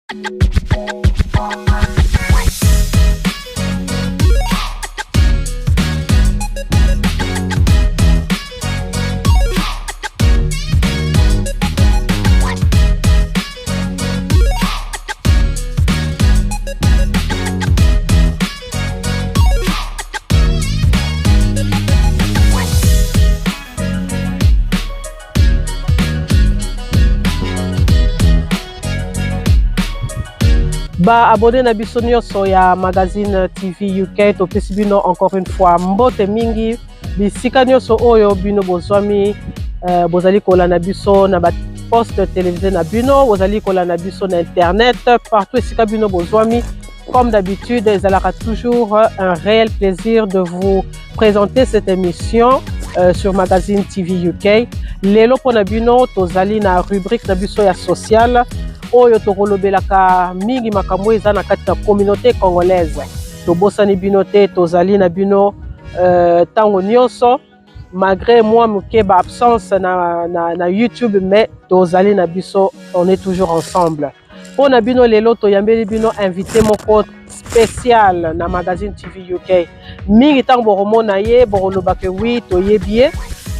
Ba abonné na biso nyonso ya magazine TV UK topesi bino encore une fois mbote mingi bisika nyonso oyo bino bozwami bozali kolanda biso na ba poste télévisé na bino bozali kolanda biso na internet partout esika bino bozwami. Comme d'habitude, ezalaka toujours un réel plaisir de vous présenter cette émission sur Magazine TV UK. Lelo pona bino tozali na rubrique na biso ya social oyo tokolobelaka mingi makambo eza na kati na communauté congolaise. Tobosani bino te tozali na bino tango nyonso malgré moi muke ba absence na YouTube, mais tozali na biso, on est toujours ensemble. Pona bino lelo toyambeli bino invité moko spécial na Magazine TV UK. Mingi tango boromona ye borolobake oui toyebie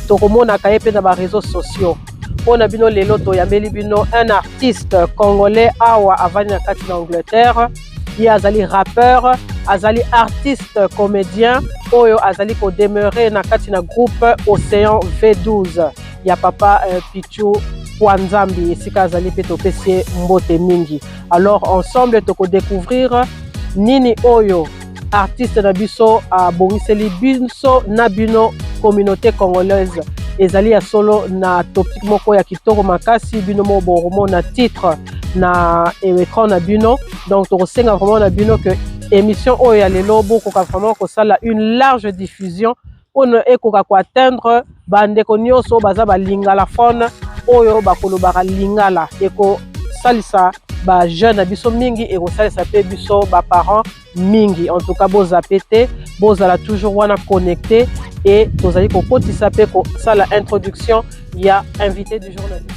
tokomona kaye pe na ba réseaux sociaux. Pona bino lelo toyambeli bino un artiste congolais awa avani na kati na Angleterre. Ye azali rappeur, azali artiste comédien oyo azali ko demeurer na kati na groupe Océan V12 ya papa Pichu Wanzambi esika azali pe topesi mbote mingi. Alors ensemble toko découvrir nini oyo artiste na biso a bongiseli biso na bino communauté congolaise ezali ya solo na topic moko ya kitoko makasi bino mo boromo na titre na écran na bino. Donc tokosenga vraiment na bino que émission oyo ya lelo bokoka vraiment kosala une large diffusion ono ekoka ko atteindre bandeko nyonso baza balingala phone oyo bakolobaka lingala eko salisa ba jeune biso mingi eko salisa pe biso ba parents mingi. En tout cas boza pété bozala toujours wana connecté et tozali ko kotisa pe ko sala introduction ya invité du journaliste.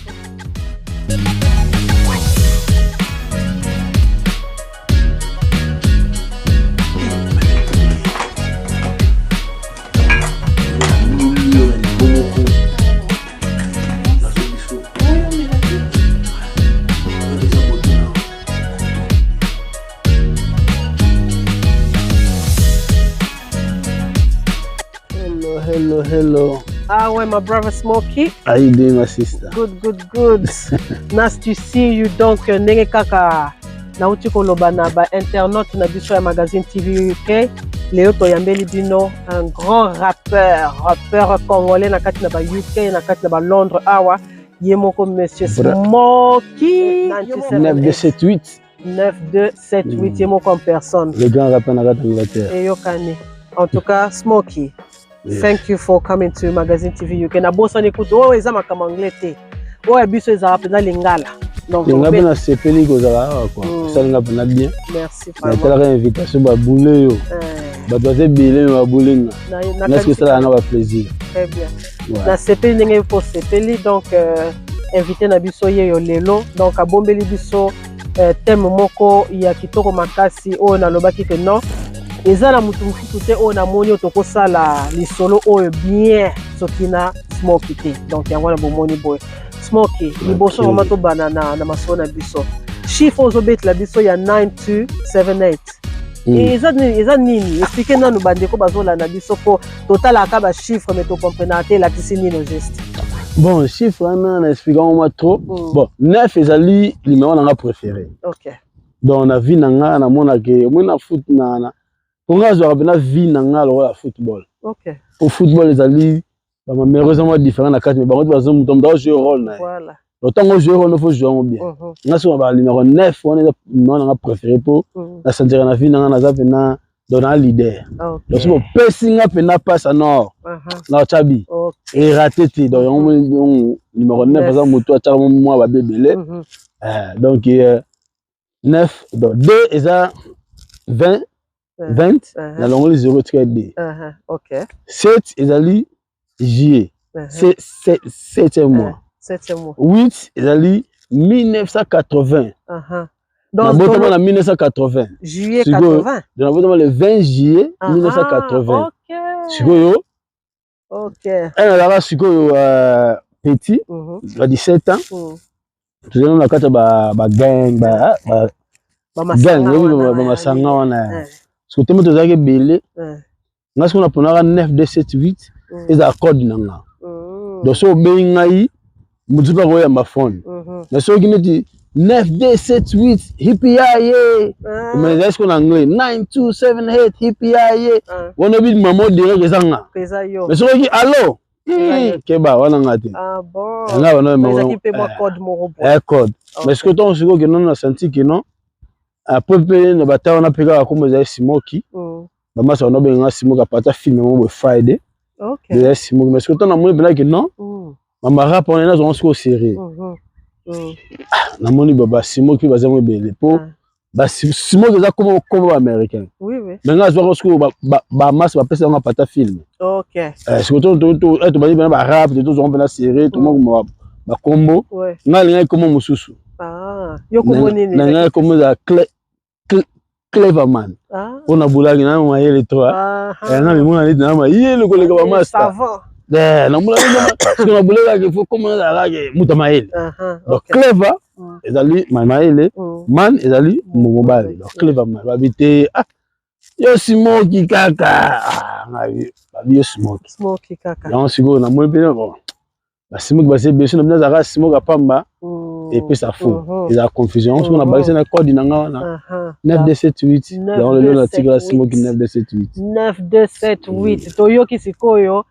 Hello. Ah ouais, my brother Smokey. How you doing, my sister? Good. Nice to see you. Donc, nenge kaka na uti koloba na ba internaute na biso ya Magazine TV UK. Leo toyambeli bino un grand rappeur congolais na kati na ba UK na kati na ba Londres awa. Yemoko monsieur Smokey. 9278. 9278 yemoko en personne. Le grand rappeur na kati na Angleterre. Et yokani. En tout cas, Smokey. Yes. Thank you for coming to Magazine TV UK. Na bosa nikuto o eza makama anglais. O ya biso eza pena lingala. Donc on a na sepeli ko za quoi. Ça nga pena bien. Merci vraiment. Na tala invitation ba boule yo. Ba doit bilé ba boule na. Est-ce que ça na ba plaisir? Très bien. Na sepeli ndenge po sepeli donc invité na biso ye yo lelo donc abombeli biso thème moko ya kitoko makasi o na lobaki que non. Eza na mutu mufutu te o na moni otokosala lisolo oyo bien soki na Smokey te. Donc yango na bomoni boy Smokey liboso vraiment to bana na maso na biso chiffre ozobet la biso ya 9278 eza nini expliquer nanu bandeko bazola na biso po total aka ba chiffre mais to comprendre te la tisi nino juste. Bon chiffre na expliquant moi trop. Bon 9 ezali numéro na nga préféré. OK. Donc na vie na nga na mona ke moi na foot na on a joué vie nanga le football. OK. Au football les alliés malheureusement différent na carte mais par contre on doit jouer rôle na. Voilà. Autant on joue rôle il faut jouer bien. On a sur le numéro 9 on est non préféré pour la sentir na vie nanga na za pena donner leader. Donc si on passing up na passe à nord. Na chabi. Et raté donc on numéro 9 par exemple moto a moi ba bébélé. Donc 9 donc 2 et ça 20 la longueur 0,3D. OK. 7 ezali juillet. C'est 7e mois. 7e mois. 8 ezali 1980. Donc, en 1980. Juillet 80. Donc, le 20 juillet 1980. Ok. Ok. Elle a petit, à 17 ans. Tu sais, on a quand gang, parce que tu as belé. Nous avons 9, 2, 7, 8. Ils ont code. Donc, si on a un ma phone. Mais si on a 9, 2, 7, 8, hippie, mais est-ce qu'on a anglais 9, 2, 7, 8, hippie, on a vu maman dire que ça. Mais si on a dit allô, Keba, on a ngati. Ah bon. Mais équipé moi code mon code. Mais ce que tu as que non a senti que non. Après ne bata on a pega comme ça smoky. Maman ça on a bien smoky pata film mon Friday. OK. Des smoky mais ce que tu as moi bien que non. Maman rap on est là on se serré. Na moni baba smoky baza mo belé po. Ba smoky za comme américain. Oui oui. Mais là je vois que ba masse ba pesa on pata film. OK. Ce que tu ba bien ba rap de tous on bien serré tout le monde ba combo. Na linga comme mususu. Ah, yo como nini? Na comme za Cleverman. On a boulagi na ma yele toi. Na mi mona na ma yele ko le ka master. Savant. Na mona parce que na boulagi il faut comment ça que muta ma yele. Donc Clever ezali ma yele, man ezali mobile. Donc Cleverman ba bité yo smoky kaka. Ba yo smoky. Smoky kaka. Donc sigo na mo bien bon. Ba smoky ba c'est bien sûr na za smoky pamba. Et puis ça fout. Il y a confusion. On a basé un code 9278. Dans le nom de Tigre Smoky 9278. 9278. Toyoki sikoyo.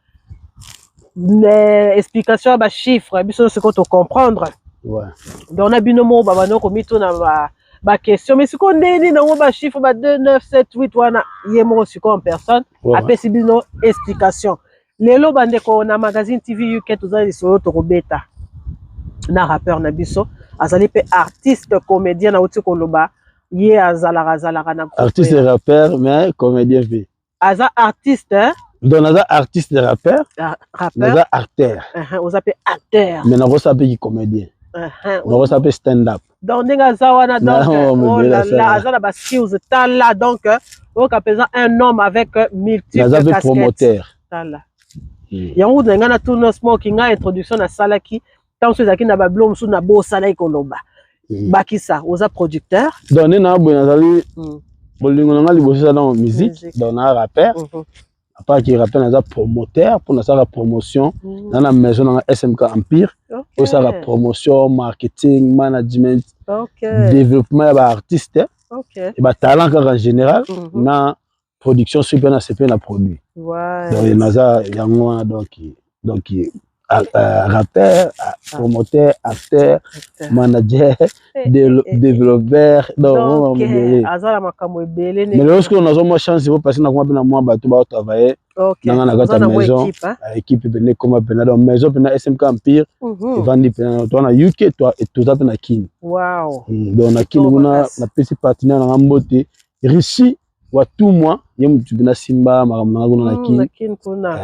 Explication à chiffres. Biso c'est qu'on te comprendre. Ouais. Donc on a binomo babano komito na ba question mais siko ndeni na ba chiffre ba 2978 wana yemo siko en personne. Après c'est bino explication. Lelo bandeko na magazine TV UK tozali solo to kobeta. Na rappeur na biso azali pe artiste comédien na uti koloba ye azalaka na groupe artiste rappeur mais comédien pe aza artiste donc aza artiste rappeur aza acteur oza pe acteur mais na rosa pe comédien na rosa pe stand up donc ndenge za wana donc là aza na ba skills tala donc oka présent un homme avec multiples casquettes promoteur tala yango ndenge na tourno smoking nga introduction na salaki. Tant que Zaki n'a pas blum sous na beau salaire koloba. Bakisa, osa producteur. Donné na bon nazali bolingo na ngali bossa dans musique, dans un rappeur. À part qui rappelle na promoteur pour na la promotion dans la maison dans SMK Empire. Pour ça la promotion, marketing, management, développement ba artiste. Et ba talent en général na production super na CP na produit. Donc naza yango donc rappeur, promoteur, acteur, manager, développeur. Mais lorsqu'on a une chance, il faut passer dans la maison, travailler dans la maison, équipe comme la maison, la SMK Empire, et vendre dans la UK, et tout ça dans la Kin. Wow. Dans la Kin, on a un petit partenaire dans la beauté, riche. Wa tout moi yem tu bina Simba maramna na Kin.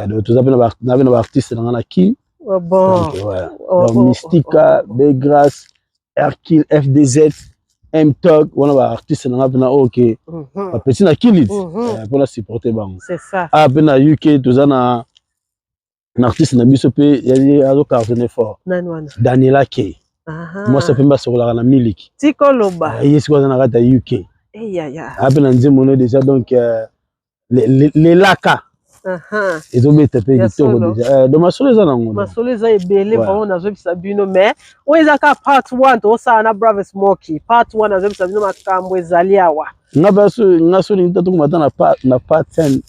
Donc tout ça na artiste dans la Kin. Bon. Donc Mystica, Begras, Hercule, FDZ, M-Tog, on a artiste dans la OK. Petit na Kilit pour la supporter bang. C'est ça. Ah ben na UK tout ça na artiste na biso pe y a cartonné fort. Daniela K. Moi ça peut pas sur la Milik. Tikoloba. Yes quoi na rata UK. Ah ben on dit mon déjà donc les laka. Ils ont mis tapé déjà. De ma soleza nango. Ma soleza ebele vraiment nazo bisa bino mais oyezaka part 1 to sa na Brave Smoky. Part 1 nazo bisa bino makambo ezali awa. Ngaso ni tatu kumata na part 10.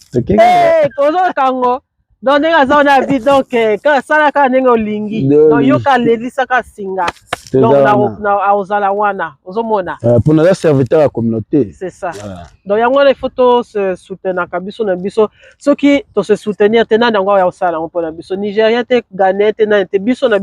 Kozo kango. Donc ndenge aza na vie donc ka sala ka ndenge olingi. Donc yoka lelisa ka singa. Donc na ozala wana ozomona. Pour nous serviteur à la communauté. C'est ça. Donc yango les photos se soutenir na biso na biso soki to se soutenir tena nango ya osala on na biso Nigérien te Ghanais te na te biso na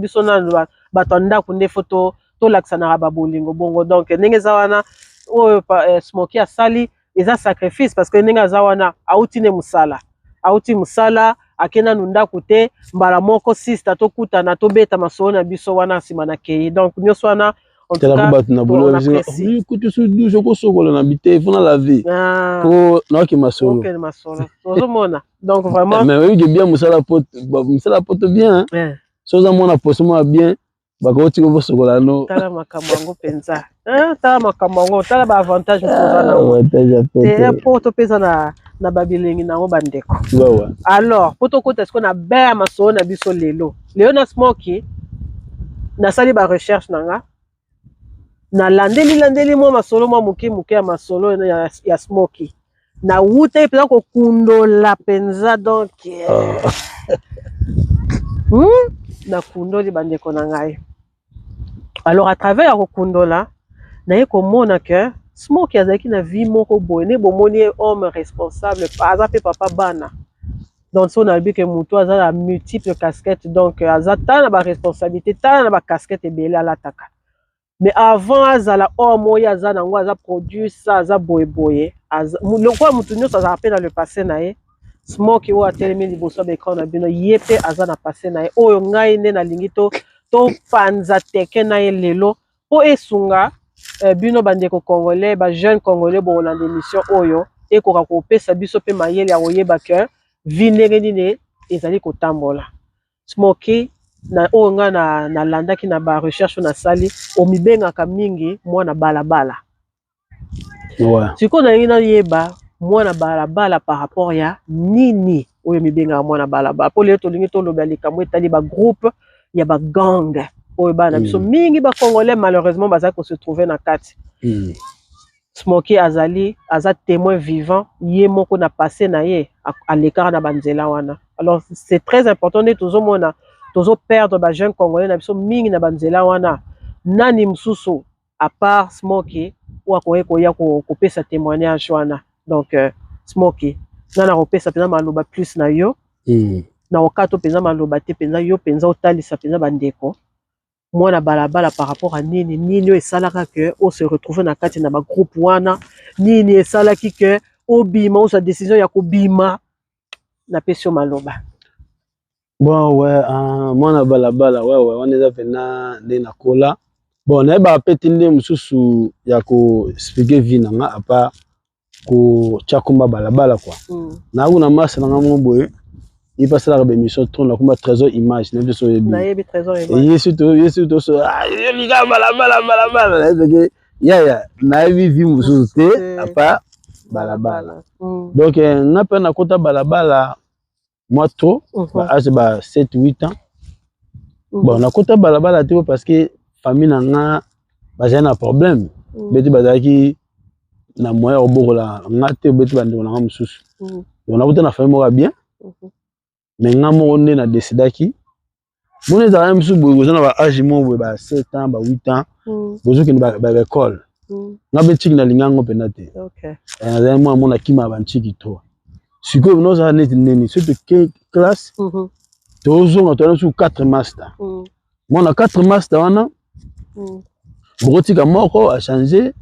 batonda kunde photo to laksa na babolingo bongo donc ndenge za wana o Smoky asali eza sacrifice parce que ndenge za wana autine musala auti musala akena nunda kute mbala moko sister to kuta na to beta masolo na biso wana sima na kei donc nyoswana En tout cas, on apprécie. Écoute, je ko sokola na bité, il faut na laver. Pour na ki masolo. OK, masolo. Ozomona. Donc vraiment mais oui, bien musala pote bien. Soza mona poso mo bien. Ba ko ti ko sokola no. Tala makamango penza. Tala makamango, tala ba avantage poza na. C'est pour to pesa na babilengi na ngo bandeko. Ouais. Alors, poto ko est-ce qu'on a ba masolo na biso lelo. Leo na Smoky na sali ba recherche nanga. Na landeli mo masolo mo muke ya masolo ya Smoky. Na wute pesa ko kundola penza donc. Na kundoli bandeko na ngai. Alors à travers ya kokundola, na ye komona que Smoky azaki na vie moko boye ne bomoni homme responsable pas pe papa bana. Donc son albi que muto aza na multiples casquettes donc azata na ba responsabilité ta na ba casquette ebele ala taka. Mais avant azala homme oya aza nango aza produit ça aza boye le quoi mutu nyonso aza pe dans le passé na ye. Smoky o atelemi liboso ba écran na bino ye pe aza na passé na ye oyo ngai ne na lingi to panza teke na ye lelo po esunga bino bandeko congolais ba jeune congolais bo na émission oyo e ko pesa biso pe mayele ya oyeba ke vinere nini ezali kotambola. Smoky na oyo nga na landaki na ba recherche na sali o mibengaka mingi mwana balabala. Ouais. Siko na yina yeba mwana balabala par rapport ya nini oyo mibengaka mwana balabala po le to lingi to lobalika mo etali ba groupe ya ba gang oyo bana biso mingi ba congolais malheureusement baza ko se trouver na kati. Smoky aza témoin vivant ye moko na passé na ye à l'écart na banzela wana. Alors c'est très important de tozomona tozo perdre ba jeune congolais na biso mingi na banzela wana nani msusu à part Smoky ou akoye koya ko pesa témoignage wana. Donc Smoky nana ko pesa pena maloba plus na yo. Na okato penza maloba te penza yo penza otalisa penza bandeko mwana balabala par rapport à nini esalaka que on se retrouve na kati na ba groupe wana nini esalaki que obima ou sa décision ya kobima na pesio maloba. Bon ouais mwana balabala ouais on eza pena de na kola bon na ba peti nde mususu ya ko expliquer vie nanga apa ko chakumba balabala quoi na kuna masa nanga mo boye il passe la émission tourne comme trésor image na biso yebi na yebi trésor image yesu to so yebi ga balabala c'est ya na yebi vie mususu te apa balabala donc na pe na kota balabala moi trop âge ba 7 8 ans bon na kota balabala te parce que famille na ba j'ai un problème beti bazaki na moyen obokola ngate beti bando na mususu on a voté na famille moi bien mais nga mo ne na décidaki mon ezala mususu bozo na ba âge mo ba 7 ans ba 8 ans bozo ki ba école nga beti na lingango penate OK na moi mona kima ba ntiki to siko no za net neni surtout classe tozo na to 4 master mona 4 master wana bokotika moko a changer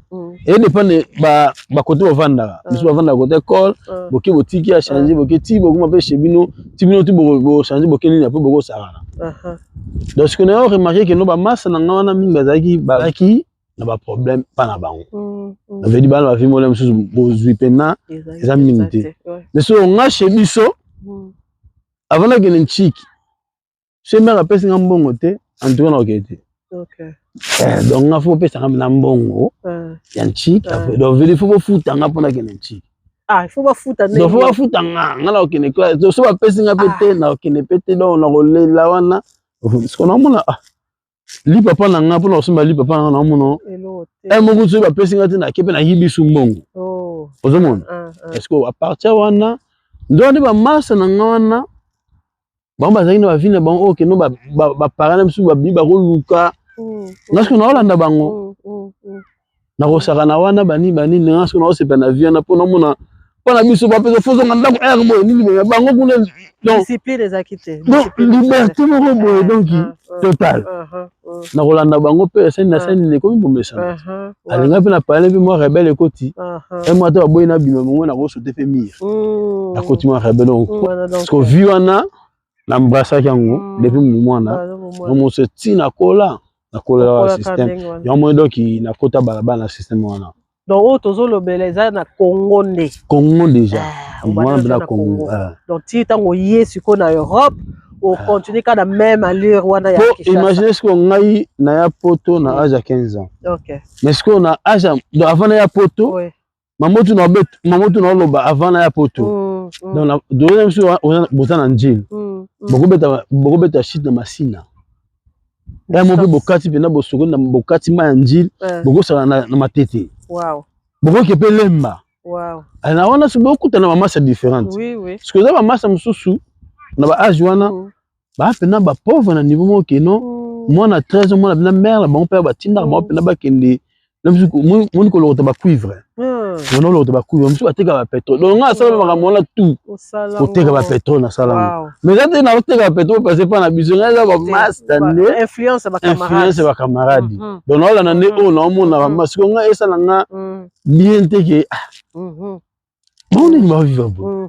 et dépend ba côté ovanda biso ovanda côté école boki botiki a changer boki ti bokuma pe chez bino ti bino ti bo changer boki ni po boko sara donc ce qu'on a remarqué que no ba masse na ngana mingi bazaki na ba problème pas na bango na veut dire ba vie molem sous bozui pena eza mingi te mais so nga chez biso avant na gene chiki c'est mère a pesi ngambongo te en tout cas na okete OK donc nga faut pesa ngam na mbongo ya chiki donc veut dire faut futa nga pona gene chiki il faut ba futa ne donc faut ba futa nga na okene quoi so ba pesi nga pete na okene pete donc na kolela wana ce qu'on a mona li papa na nga pona osomba li papa na mono moko so ba pesi nga te na kepe na yibisu mbongo ozomona est-ce que à partir wana ndoni ba massa na nga wana bamba zaki na ba vina bango OK no ba parana bisu ba biba ko luka ngasko na olanda bango na ko saka na wana bani ngasko na osepa na vie na pona mona pona biso ba peso fozo nganda ko boy nini bango kuna donc discipline ezakite liberté moko boy donc total na kolanda bango pe scène na scène ne komi bomesana alinga pe na parler pe moi rebelle ekoti et moi to boy na bima mongo na ko sauter pe mire na koti moi rebelle donc parce que vu wana na mbasa yango depuis mwana on se tient na kola na kola système ya mo donc na kota balaba na système wana donc o tozolo beleza na Congo nde Congo déjà moi na Congo donc ti tango yesu ko na Europe o continue kana même allure wana ya Kinshasa imaginez ce qu'on ngai na ya poto na âge à 15 ans OK mais ce qu'on a âge avant na ya poto mamotu na loba avant na ya poto donc deuxième chose boza na njil bokobeta shit na masina ya mo pe bokati pena bosoko na bokati ma njil bokosala na matete wow bokoki pe lemba wow na wana so bokuta na mama c'est différente oui parce que za mama sa mususu na ba âge wana ba pena ba pauvre na niveau mo ke non moi na 13 ans moi na mère la bon père ba tinda moi pena ba kende mon ko lokota ba cuivre on lokota ba cuivre musu ateka ba pétrole donc nga sala ba mona tout oteka ba pétrole na sala mais quand na oteka ba pétrole parce pas na biso nga ba master ne influence ba camarade donc là na ne o na mo na mas ko nga esa nga bien teke bon ni ba vivre bon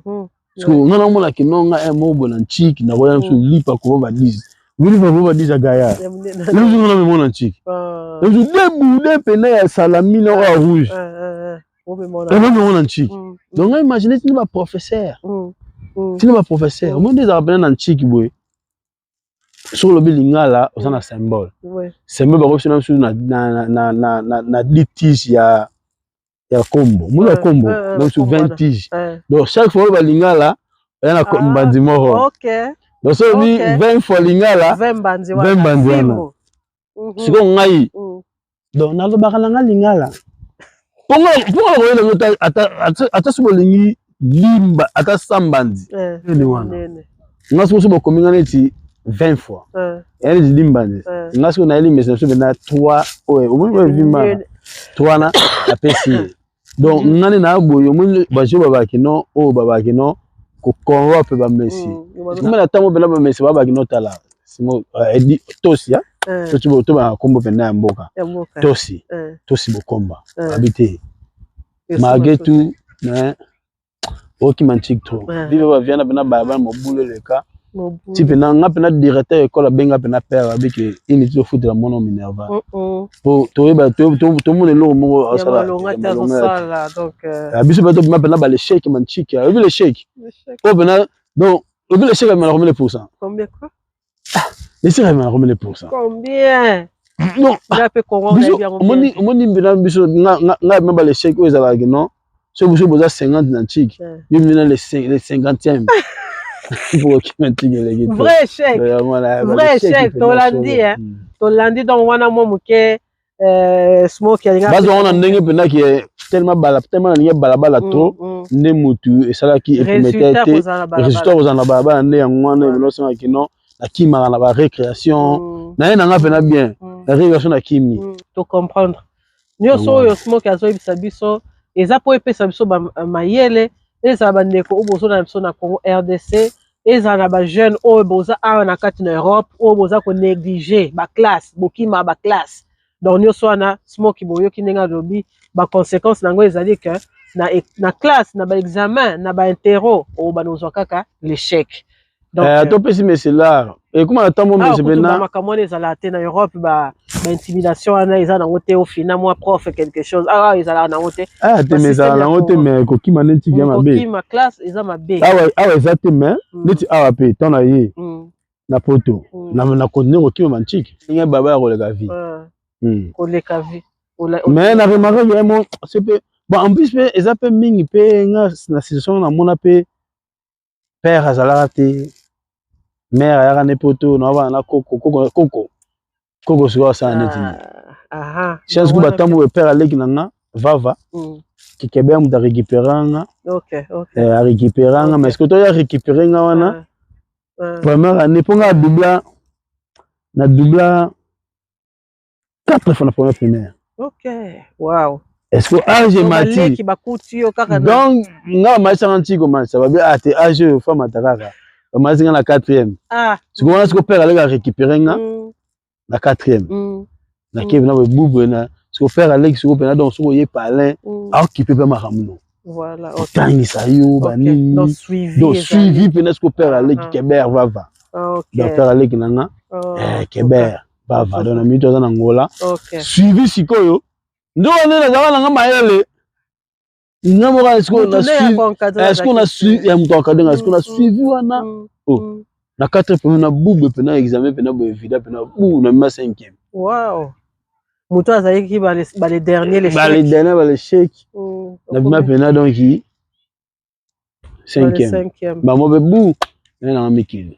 parce que nga na mo la ke non nga mo bona chiki na boya musu lipa ko ba 10 oui va dire gaya le jour na me mon antique le jour de pena ya salami na rouge mon antique donc imaginez tu pas professeur tu pas professeur au moins des arabes na antique boy sur le bilingala au na symbole symbole ba option na litige ya combo mo ya combo donc sur 20 tiges donc chaque fois ba lingala yana mbandi moko OK donc so bi 20 fois lingala 20 bandi wana siko ngai donc nalobaka na nga lingala pongo ko ata so bolingi limba ata sambandi ni wana nga so bokomi nga neti 20 fois yani limbandi nga so na limba so na 3 au moins vima 3 na apesi donc ngani na boyo mo bajo babaki no o babaki no ko corrope ba Messi kuma na tango bela ba Messi babaki no tala simo edi tosi ya to ba kombo pena mboka tosi bokomba habité magetu mais oki manchik to vive ba viana bena ba mobule leka type na nga pena directeur école benga pena père abiki ini to foot la mono minerva po to ba to mo le mo asala donc abiso ba to pena ba le chèque manchik ya le chèque po pena donc le chèque ma remet les pourcents combien quoi les chèques ma remet les pourcents combien non là peut Congo moni mbina biso nga ba le chèque o ezala non so biso boza 50 na chèque yo mbina les 50e vrai chèque tolandi donc wana mo muke smoke ya base on a ndenge pena ki tellement balabala trop ne mutu esalaki epimété résultat aux en baba ne ngwana no sema kino na kimaka na ba récréation na yena nga pena bien la récréation na kimi to comprendre nyonso oyo smoke azoyebisa biso eza po epesa biso mayele eza bandeko obozo na biso na Congo RDC eza na ba jeune oyo boza awa na kati na Europe oyo boza ko négliger ba classe bokima ba classe donc nyonso wana smoke boyoki ndenge alobi ba conséquence nango ezali que na classe na ba examen na ba interro oyo banozwa kaka l'échec donc to pesi meselar et comment attendre mais c'est bena makamone ezala te na Europe ba intimidation wana eza na wote au final moi prof quelque chose ezala na wote te mais ezala na wote mais ko kima neti ya mabe ko kima classe eza mabe eza te mais neti awa pe tona ye na poto na continuer ko kima manchiki ninga baba ya koleka vie koleka vie mais na remarque vraiment c'est peu bon en plus eza pe mingi pe nga na situation na mona pe père azala te mère ayaka ne poto na bana koko siko sa neti chance ko batambo e père aleki nanga vava ki kebe mu da récupéranga a récupéranga mais ce que to ya récupérer nga wana première année ponga doubla 4 fois na première primaire wow est-ce que âge mati donc nga maisha anti comment ça va bien ate âge femme atakaka mazinga na 4e ce que père allait récupérer nga na 4e na kebe na bubu na ce que père allait ce que père donc so ye parler a occuper pas makamuno voilà tangi sa yo banini donc suivi pena ce que père allait qui keber vava donc père allait ki nanga keber bava donc na minute oza na Angola OK suivi sikoyo ndo wana na zala nga mayele nga moka est-ce qu'on a suivi ya muto akadinga est-ce qu'on a suivi wana oh na 4 premiers na bube pena examen pena bo évident pena ou na ma 5e wow muto azali ki ba les derniers les chèques na bima pena donc 5e ba mo be bou na mikili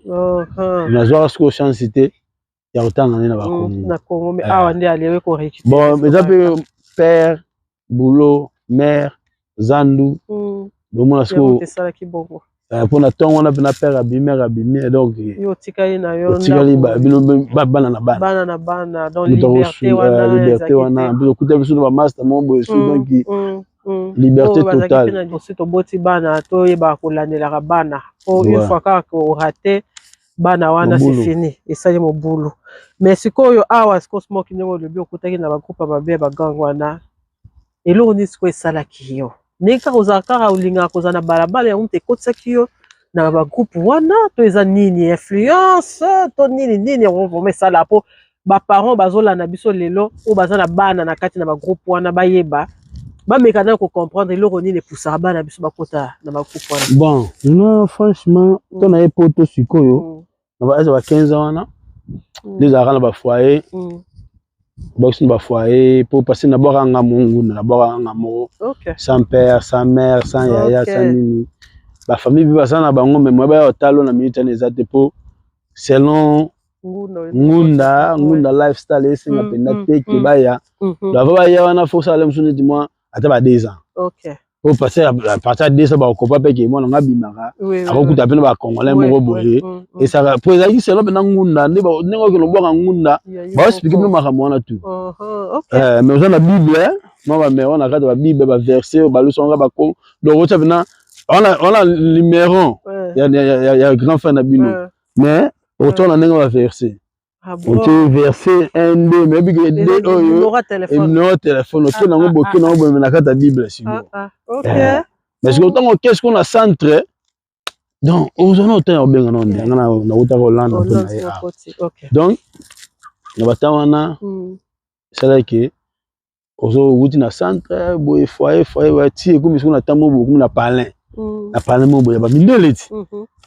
na zo ko chance cité ya otanga na ba Congo na Congo mais awa ndi aliwe ko récupérer bon mais ça peut père boulot mère zandu bomona sko pour na tongo na pena père abimé donc yo tikali na yo tikali bana na bana dans liberté wana bilo kuta biso ba master mo boy so donc liberté totale aussi to boti bana to yeba ko landelaka bana pour une fois ko raté bana wana c'est fini et ça y mo boulot mais sikoyo awa siko smoke ndeko le bio kutaki na ba groupe ba be ba gang wana elo ni siko esalaki yo nika kozaka ulinga kozana balabala ya mte kotsaki yo na ba groupe wana to eza nini influence to nini on va mettre ça là pour ba parents bazola na biso lelo ou bazana bana na kati na ba groupe wana bayeba ba mekana ko comprendre elo ni le poussara bana biso bakota na ba groupe wana bon non franchement to na epoto sikoyo na ba 15 ans wana les arants na ba foyer box na ba foyer pour passer na bora nga mungu na bora nga mo sans père sans mère sans yaya sans nini ba famille bi basana bango mais moi ba otalo na minute na ezate po selon ngunda lifestyle esenga penda te ke baya ba ya wana faut ça le msune di moi ata ba 2 ans pour passer à partir de 2 ans ba ko pa pe ke mo nga bimaka akokuta pena ba congolais moko boye et ça pour ezaki selon pena ngunda ndi ba ndingo ke lobwa ngunda ba expliquer no maka mona tout mais on a la bible moi ba mère on a ba bible ba verset ba leçon ba ko donc ça pena on a numéro il y a grand fan abino mais autant on a verset ok verset 1 2 mais bi que numéro téléphone ok na ngo boki na ngo na kata bible si OK mais qu'est-ce qu'on a centre donc aux autres on benga non na uta Hollande donc na batawana c'est là que ozo wuti na centre boy foyer wa ti ko mi so na tamo boku na palin na palin mo boya ba mindeleti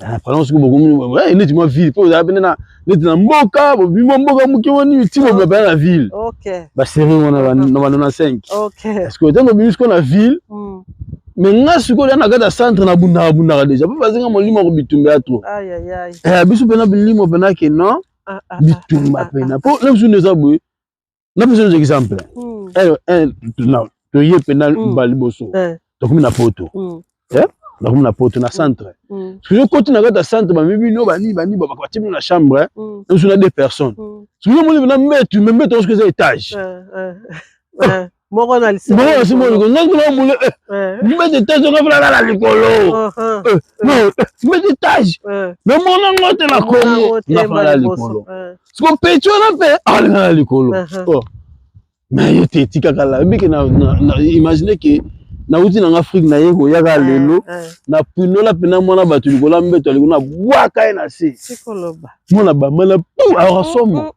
na palin so boku ouais neti mo ville po za bena neti na mboka bo bimo mboka muki woni ti bo ba na ville OK ba série wana na 5 OK parce que tant que ko na ville mais nga siko na kata centre na bunda déjà pas parce que molimo ko bitumba trop biso pena bilimo pena ke non bitumba pena po le jour nous a boy na besoin d'exemple to ye pena baliboso to comme na poto na comme na poto na centre si je continue na kata centre ba mibi no bani ba kwati na chambre nous sommes 2 personnes si je mo na mettre même mettre que c'est étage moko na lisi bon c'est moi ngo ngona mule mettre étage on va la likolo non mettre étage mais mon ngote na kongo na fala likolo ce qu'on peut tu na pe ala likolo mais il était tikakala biki na imaginer que na uti na Afrique na yeko yaka lelo na pinola pena mona batu likola mbeto likona bwaka na se sikoloba mona ba mala pou a somo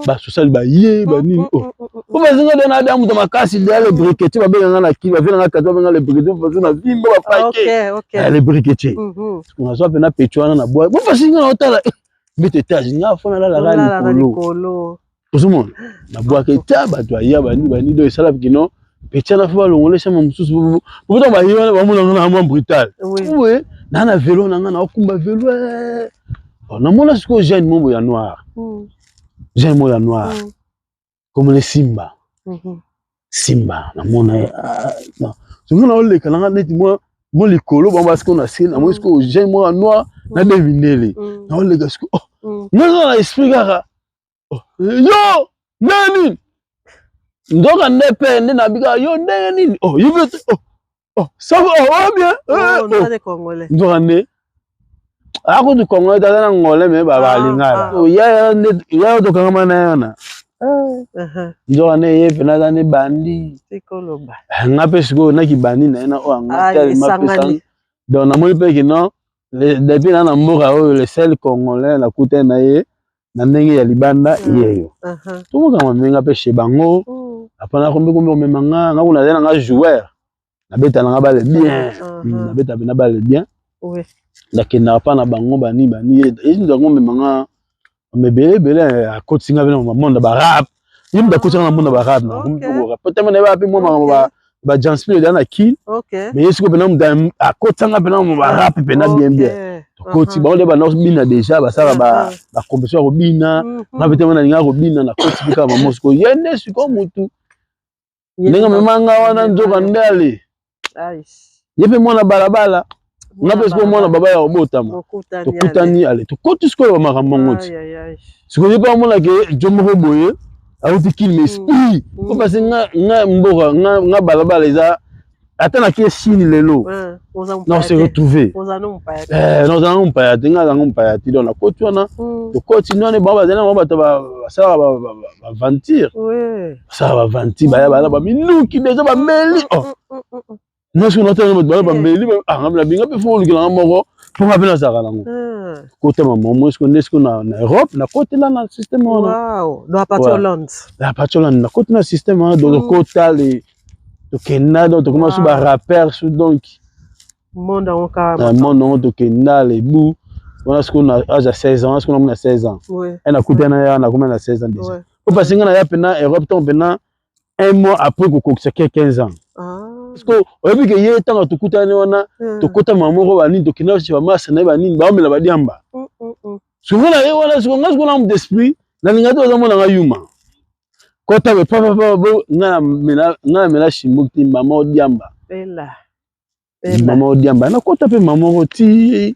ba social ba ye ba nini o ba zinga de na damu to makasi de le briquetier ba benga na ki ba vena na kato benga le briquetier parce na vimba ba paquet le briquetier on a soit pena petuana na bois bo fasinga na otala mete étage nga fona la likolo tout le monde na bois ke ta ba to ya ba ni do sala kino petia na fa longole chama mususu pourtant ba yona ba mona na mo brutal oui na vélo na nga na okumba vélo na mona siko jeune mo ya noir jeune mo ya noir comme les simba na mona non so ngona ole kala neti mo likolo ba parce qu'on a sien na mo siko jeune mo ya noir na devinele na ole ga siko na esprit kaka yo nani ndoka nepe na bika yo nani you veut ça va bien ndoka ne ako du Congo ta na ngole me baba lingala ya to kama na yana ndoka ne ye pena za ne bandi sikoloba ngape siko na kibandi na ena o ngatel mapesa donc na moni pe que non depuis na mboka o le sel congolais la kute na ye na ndenge ya libanda yeyo tomoka mamenga pe chez bango apana kombe omemanga nga kuna zena nga joueur na beta na nga bale bien na beta bena bale bien nakenda pa na bango bani ezo ngo memanga mebele a kotinga bena mo monde ba rap yim da kotinga na monde ba rap na kombe peut-être na ba pe mo ba Janspil na ki mais est-ce que bena a kotinga bena mo ba rap bena bien koti ba ole ba no bina déjà ba sala ba compétition ko bina na bete na linga ko bina na koti bika ba mosko yende siko mutu nenga memanga wana nzoka ndale yepe mwana balabala nga pe siko mwana baba ya obotama tokutani ale tokoti siko ba makambo ngoti siko yepa mwana ke jomo ko boye auti kil m'esprit ko parce nga mboka nga balabala eza atana ki chini lelo non se retrouver non za ngumpa ya tinga za ngumpa ya tidona koti wana to koti none baba zena baba ta ba sala ba ventir ça va ventir ba minuki déjà ba meli non ce qu'on entend ba meli ngam binga pe fo lukila moko pour nga bena saka nango côté maman moi ce qu'on na Europe na côté là na système wow dans la partie Hollande na côté na système dans le côté les Kenada to commence ba rappeur sous donc monde en cas monde to Kenada les bou on a ce qu'on a à 16 ans ce qu'on a 16 ans elle a coûté na combien à 16 ans déjà pour passer na ya pena Europe ton pena un mois après ko kokisa 15 ans parce que au vu que yé tant to coûté na wana to kota mamoko bani to Kenada ci ba massa na bani ba omela ba diamba souvent na ye wala souvent ngas ko l'homme d'esprit na linga to za mona nga yuma kota be papa nga mela shimukti mama odiamba mama odiamba na kota pe mama oti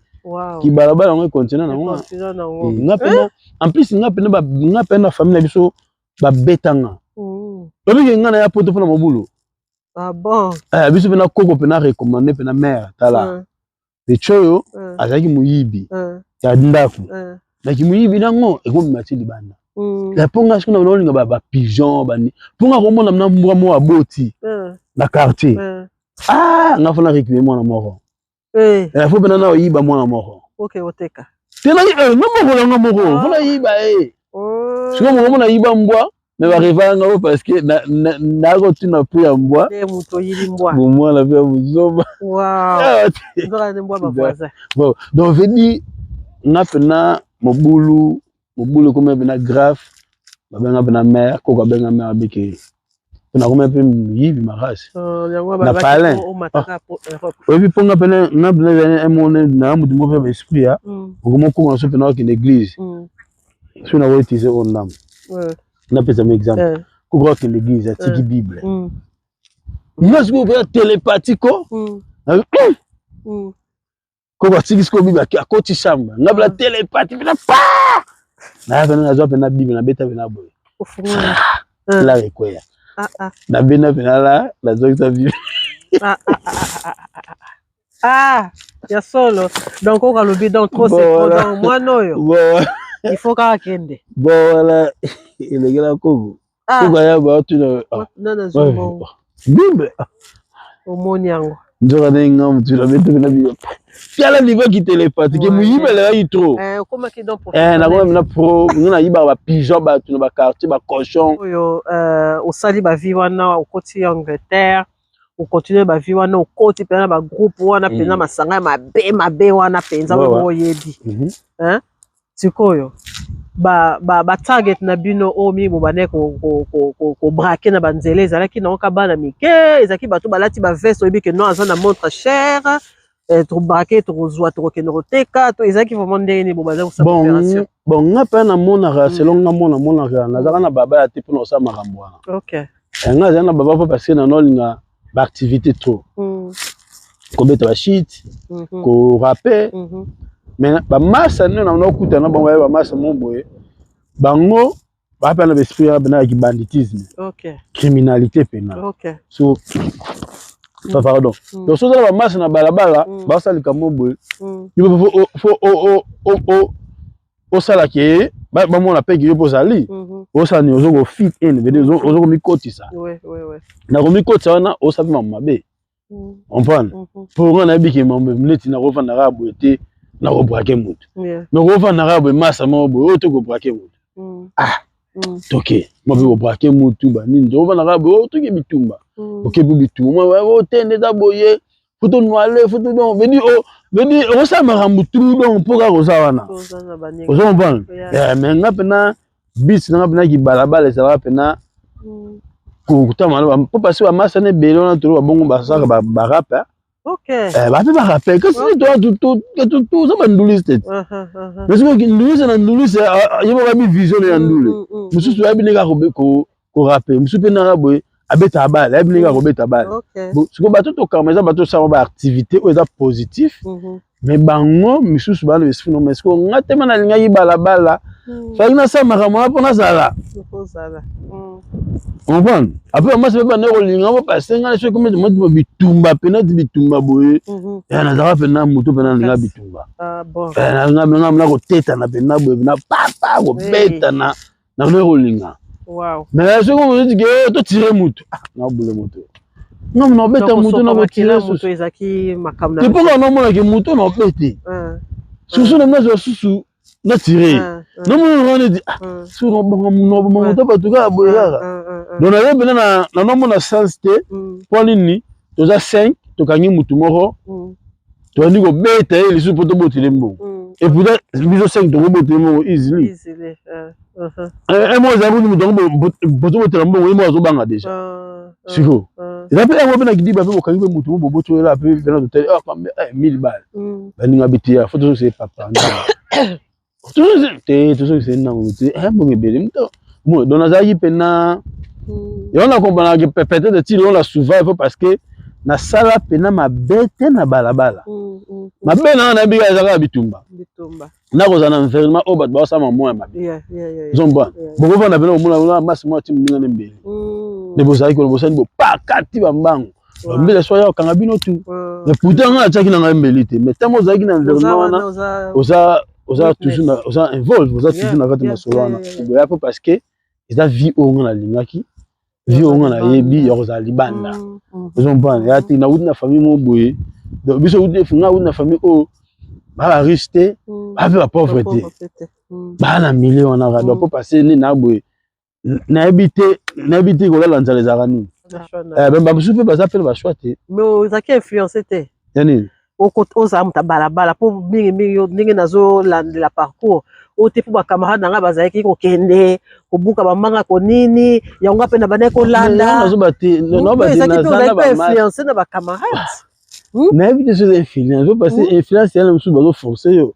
ki balabala ngo continue na ngo nga pena en plus nga pena famille biso ba betanga obi nga na ya poto pona mobulu bon biso pena koko pena recommander pena mère tala de choyo azaki muyibi ya ndaku na ki muyibi nango ekomi mati libanda la ponga sikuna nolinga ba pigeon bani ponga ko mona na mbwa mo aboti na quartier nga fona récupérer mwana moko la faut bena na yiba mwana moko okay oteka tena na moko nga moko fona yiba siko moko mona yiba mbwa mais ba revanga parce que na ko tina pia mbwa muto yili mbwa mwana pia muzoma wow ndoka ne mbwa ba voisin bon donc je dis na pena mobulu comme bena grave babenga bena mère ko benga mère biki na comme pe yibi marasi na palin o bi ponga pena na bena emone na mutu mo pe esprit ya ko mo ko so pena ki l'église so na wo utiliser on nam na pesa un exemple ko ko ki l'église ya tiki bible parce que vous télépathico ko ko tiki sko bible a koti chamba na bla télépathique na pa na bena zo pena bible na beta bena boy la rekoya na bena pena la zo ta bible ya solo donc on va le bidon trop c'est trop donc moi noyo il faut ka kende voilà il est là kogo kogo ya ba tu na zo bible omoni yango ndoka nenga mutu na beta bena bible piala niveau qui télépathique muyiba la yi trop comment qui donc na comme na pro na yiba ba pigeon ba tu na ba quartier ba cochon oyo au sali ba vie wana au côté Angleterre au continuer ba vie wana au côté pena ba groupe wana pena masanga mabe wana penza bo yebi sikoyo ba target na bino omi bo bane ko braquer na banzele ezalaki na okabana mike ezaki bato balati ba veste oyebi ke no azana montre chère to braquer to rozwa to kenoteka to ezaki vraiment ndeni bo baza ko sa opération bon nga pa na mona selon nga mona nazaka na baba ya tipo na sa makambo wana okay nga zana baba parce que na nolinga ba activité trop ko beta ba shit ko rapper mais ba massa no na okuta na bango ba massa momboye bango ba pa na esprit na ki banditisme criminalité pénale so pardon donc so za ba massa na balabala ba salika momboye il faut au sala ke ba mona pe ki po sali o sani ozo go fit in veut dire ozo go mikotisa na go mikotisa wana o sabi mabe on prend pour on a bi ke mambe mleti na ko fanda ka boete na ko braquer mutu mais ko fa na rabo massa mo bo to ko braquer mutu toke mo be ko braquer mutu ba nini to fa na rabo to ke bitumba OK bitumba mo tende da boye photo noale photo donc veni o sa marambu tout donc pour ka rosa wana o so bon mais nga pena bis nga pena ki balabala ça va pena kukuta malo po passer wa massa ne belo na to bongo ba sa ba rap OK ba pe ba rappel que si toi tout ça va nduliste mais ce que nduliste na nduliste yebo ba mi vision ya ndule mususu ya bineka ko rapper mususu pe na boye abeta bala ya bineka ko beta bala ce que bato to kameza bato sa ba activité o eza positif mais bango mususu ba le sifino mais ce que ngate mana linga yi balabala fa ina sa makama pona sala on prend après moi c'est pas na ko linga ba passer ngana so comme mo bitumba penati bitumba boye ya na za pena muto pena linga bitumba bon na ko teta na pena boye na papa ko beta na ko linga wow mais ce que vous dites que to tirer muto na boule moto non beta muto na ko tirer muto ezaki makamna c'est pourquoi non mona que muto na bete susu na mna susu na tirer non mona dit sur no moto ba tuka boyara donc na bena na no mona sensité pour nini toza 5 tokangi mutu moko to ndi ko beta ili su poto botile mbo et puis biso 5 to botile mbo easily et moi j'avoue nous donc poto botile mbo moi zo banga déjà siko et après moi bena kidi ba pe bokangi be mutu mbo boto la pe bena to 1000 balles bani ngabitia photo c'est papa tout c'est na mutu mo ngebele mto mo dona za yipena et on a compris que peut-être que on la souvent parce que na sala pena mabete na balabala mabena na biga za bitumba na ko za na environnement o bat ba sa maman mabe zomba boko va na pena o mona masse moi tim ninga nembele ne bozali ko bosani bo pakati ba mbango mbele so ya kanga bino tu mais pourtant nga tchaki na ngembelite mais tamo za ki na environnement wana oza toujours oza involve oza toujours na kati masolo wana boya po parce que eza vie o nga na lingaki vie o nga na yebi ya kozala libanda ozomba ya ti na uti na famille mo boye donc biso uti funga uti na famille o ba riche te ba pe pauvreté ba na million na ra donc passer ni na boye na habité ko la nzala za nini ben ba biso pe ba za pe ba choix te mais ozaki influencé te yani oza muta balabala po mingi ndenge nazo landela parcours ote po ba camarade nga bazaki ko kende ko buka ba manga ko nini yango pe na bana ko landa nazo bati no ba dina za ba influencer na ba camarade mais vite sur influence parce que influence elle me sou bazo forcer yo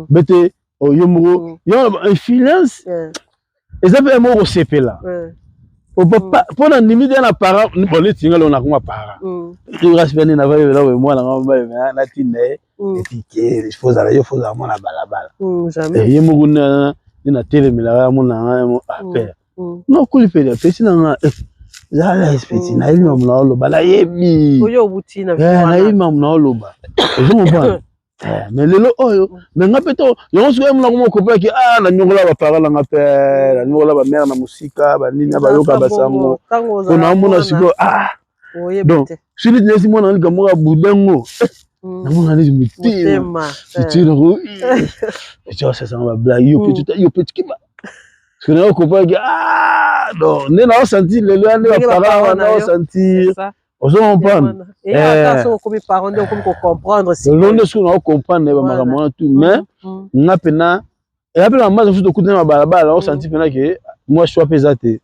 bete o yo mo yo influence et ça fait mo sepela pour na limite na parent bon les tinga lo na ko parent tu respect na va là moi na tine étiquette il faut aller moi na balabala jamais et mo na télé mais là mo na appel non ko li pele pesi na za la espèce na il mam na lo bala yebi oyo buti na na il mam na lo ba je me prends mais lelo oyo mais nga peto yo so emla ko ko pe ki na nyogola ba parala nga pe na nyogola ba mère na musika ba nini ba yoka ba sango ona mona siko donc si ni nesi mona ni kamoka budengo na mona ni mutema tiro je sais ça va blague yo petit kiba parce que na ko pe ki donc ne na sentir lelo ande ba parala na sentir on se comprend et attention comme parents donc comme comprendre si l'on ne sous on comprendre ba makamona tout mais nga pena et après la masse surtout kutena ba balabala on sentit pena que moi je suis pesate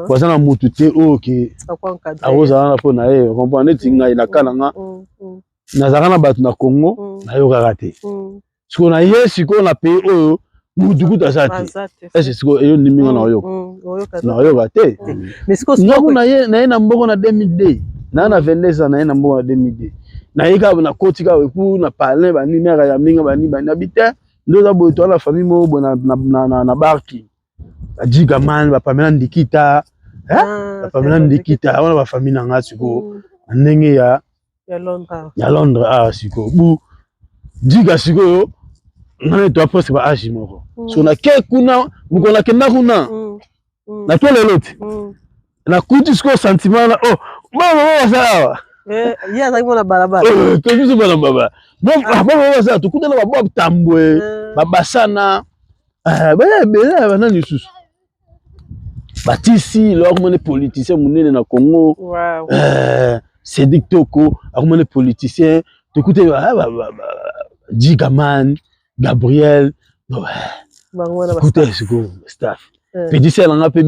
kwa sana mutu te OK aroza na pona comprendre tinga ina kana nga na zakana batu na Congo na yo karaté ce qu'on a hier si qu'on a payé oyo mutu kuta sate est-ce que yo niminga na yo raté mais ce que na na mboko na 2002 na 22 ans na mboko na 2002 na yika na kotika weku na parler ba nini ya minga ba ni ba habiter ndoza boto la famille mo bona na barki ajika man ba pamela ndikita ba pamela ndikita wana ba famille na ngati ko ndenge ya Londres siko bu jika siko yo na to presque ba âge moko so na ke kuna mukona kenda kuna na kele lote na kuti siko sentiment na mama sawa ya azali mona balabala ke biso bana baba bon ça tout kutana ba tambwe ba basana ba ebele bana lisusu batisi leur mone politicien munene na Congo Sédic Toko akomone politicien tukute Gigaman Gabriel écoutez ce que staff petit c'est là pe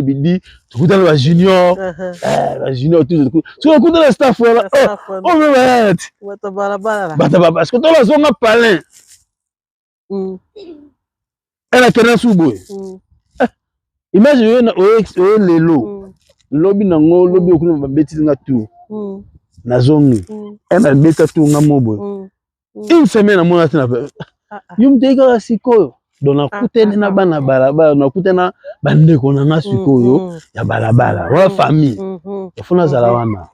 bidi tukute ba junior tout so écoutez le staff là oh mais bata balabala parce que toi la zone palin elle a kenan subo imagine o lelo lobi nango lobi okuna babeti nga tout na zongi elle beta tout nga mobo une semaine amona tina yumteka sikoyo dona kutene na bana balabala na kutena bandeko na nga sikoyo ya balabala wa famille yafuna zala wana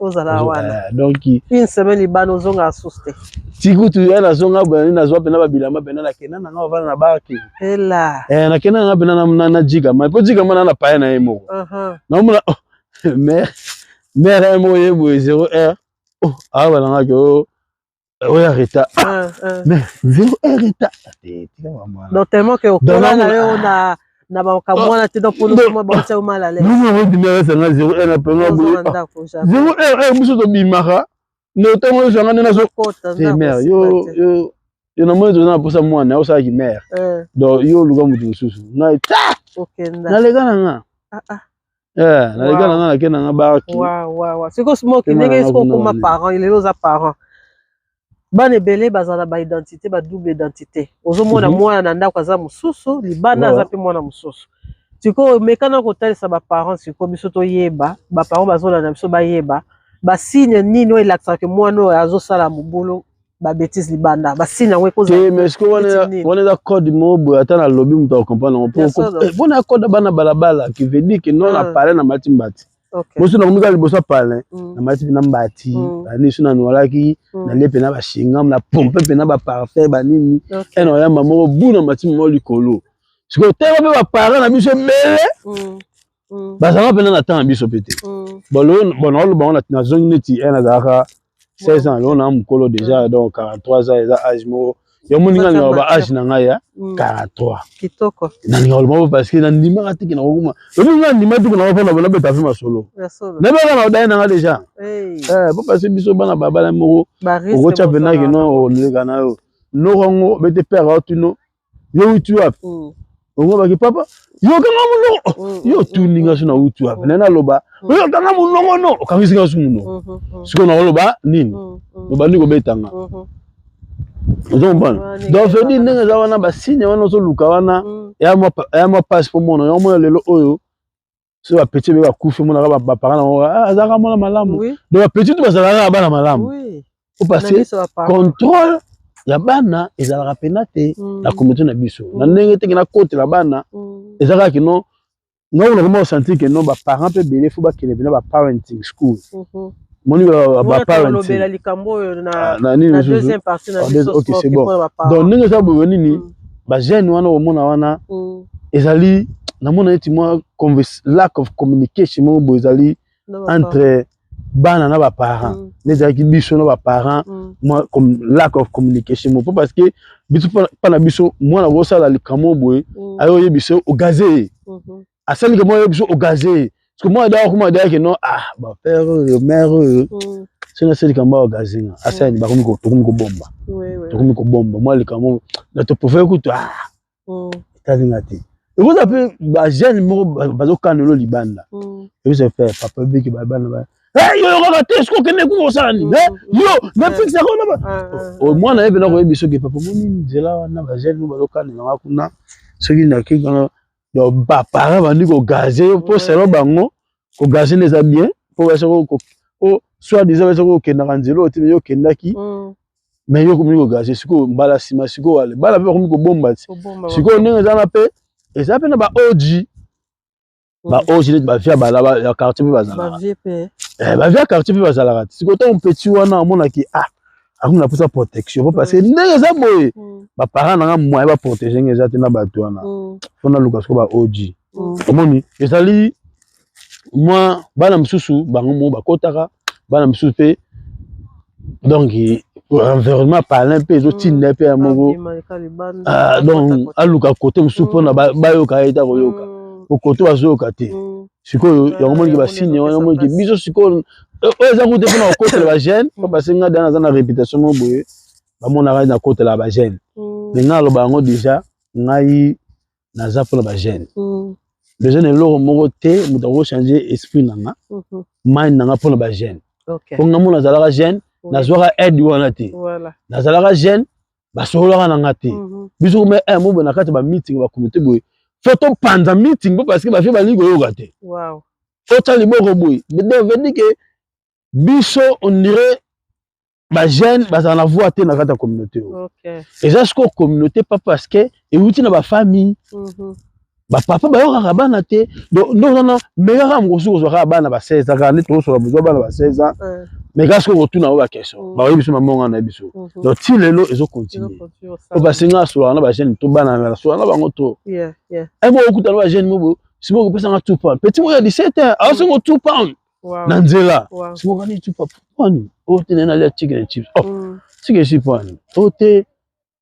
donc une semaine libano zonga asuste tikutu yana zonga bana na zwa pena babilama pena na kena na nga vala na baki ela na kena na pena na jiga ma po jiga mana na paye na yemo na mona mère mo yebo 0R ah bana nga ko oya reta mais 0R reta donc tellement que okola na yo na ba kamwana te donc pour nous ba tsa mal aller nous on dit mais ça na 0R na penga 0R muso to bimaka no tongo janga na zo c'est mère yo na mo zo na posa mwana o sa ki mère donc yo luga mutu susu na ta na lega na nga na lega na nga na kena nga baki wa c'est que smoke ndenge est-ce que ma parents il est aux parents bana ebele bazala ba identité ba double identité ozomona mwana na ndako aza mususu libana aza pe mwana mususu tiko mekana kotalisa ba parents siko biso to yeba ba parents bazola na biso ba yeba ba signe nini o elakisa ke mwana azosala mobulu ba bêtise libanda ba signe ngwe koza mais est-ce que on est d'accord du mot atana lobby muto comprendre pourquoi bona code bana balabala qui veut dire que non la parler na matimbati mosu na komika liboso parler na mati na mbati ani suna nwalaki na lepe na ba shingam na pompe pe na ba parfait ba nini eno ya mama bu na mati mo likolo siko te ba parler na biso bele bazanga pe na temps biso pete bon na zone neti na zaka 16 ans on a mukolo déjà donc 43 ans eza âge mo yo moninga ni ba âge na ngai ya 43 kitoko na ngolo parce que na ndima katiki na kokuma yo moninga ndima tuko na ko na beta fi masolo na ba na odai na nga déjà po parce que biso bana baba na moko ko cha pena que non on le kana yo no rongo bete père autuno yo utu ap ongo ba ki papa yo kanga muno yo tuninga suna utu ap na loba yo kanga muno no okangisi nga sumuno siko na loba nini loba ndiko betanga donc je dis ndenge za wana basigne wana ozoluka wana ya mwa passe pour mona yo mona lelo oyo so ba petit be ba kufi mona ba parana azaka mona malamu donc ba petit to bazalaka bana malamu au passer contrôle ya bana ezalaka pena te na communauté na biso na ndenge te na côté la bana ezalaka kino ngo na comment sentir que non ba parents pe belé faut ba kene bina ba parenting school moni ba parenting la likambo na deuxième partie na biso OK c'est bon donc ndenge ça bo nini ba jeune wana o mona wana ezali na mona eti moi lack of communication mo bo ezali entre bana na ba parents les aki biso na ba parents moi comme lack of communication mo parce que biso pa na biso moi na bosa la likambo boy ayo yebiso o gazé asali que moi yebiso o gazé parce que moi d'ailleurs que non ba père mère c'est na seli kamba o gazé asali ba komi ko bomba to komi ko bomba moi likambo na to pouvez que tazingati et vous appelez ba jeune mo bazo kanelo libanda et vous fait papa biki ba bana ba yo yo te sko kene ku osani yo na fixe ko na ba o mwana ebe na ko ebiso ke papa moni nzela wana ba jeune mo bazo kanela kuna soki na ki kana do ba para bandi ko gazer pour selo bango ko gazer les bien pour ba seko ko soit disant ba seko ke na nzelo ti yo kendaki mais yo komi ko gazer siko mbala sima siko wale bala pe komi ko bomba siko ndenge za na pe eza pe na ba OG ba OG ba via ba ya quartier pe bazala ba via quartier pe bazala siko to petit wana mona ki akuna posa protection parce que ndenge za boye ba parents na moyen ba protéger ngeza te na bato wana fona luka siko ba OG omoni ezali moi bana msusu bango mo bakotaka bana misusu pe donc environnement parlant pe zo tinda pe amongo donc aluka côté misusu pona bayoka eta koyoka au côté bazoyoka te sikoyo yango moni ba signe yango moni biso sikoyo eza kote pona côté la gêne parce que ngada na réputation mo boye ba mona na côté la gêne mais ngalo bango déjà ngai naza pona ba gêne le gêne eloko moko te muta ko changer esprit nanga mind nanga pona ba gêne ko ngamo na zalaka gêne na zwaka aide wana te na zalaka gêne ba solaka nanga te biso me mo bona kati ba meeting ba comité boye photo panza meeting parce que ba fait ba ligo yoka te wow photo liboko boye mais veut dire que biso on dirait ba gêne ba za na voix te na kati communauté OK et ça ce communauté pas parce que et outi na ba famille ba papa ba yoka bana te donc non meilleur am gosu gosu bana ba 16 ans quand to so ba bana ba 16 ans mais qu'est-ce que retourne na ba question ba biso mamonga na biso donc ti lelo ezo continuer o ba singa so na ba gêne to bana na so na bango to yeah e mo okuta na ba gêne mo simo ko pesa nga 2 pounds petit mo ya 17 ans a so 2 pounds na nzela simo ngani 2 pounds o te na le chicken chips oh chicken chips pounds o te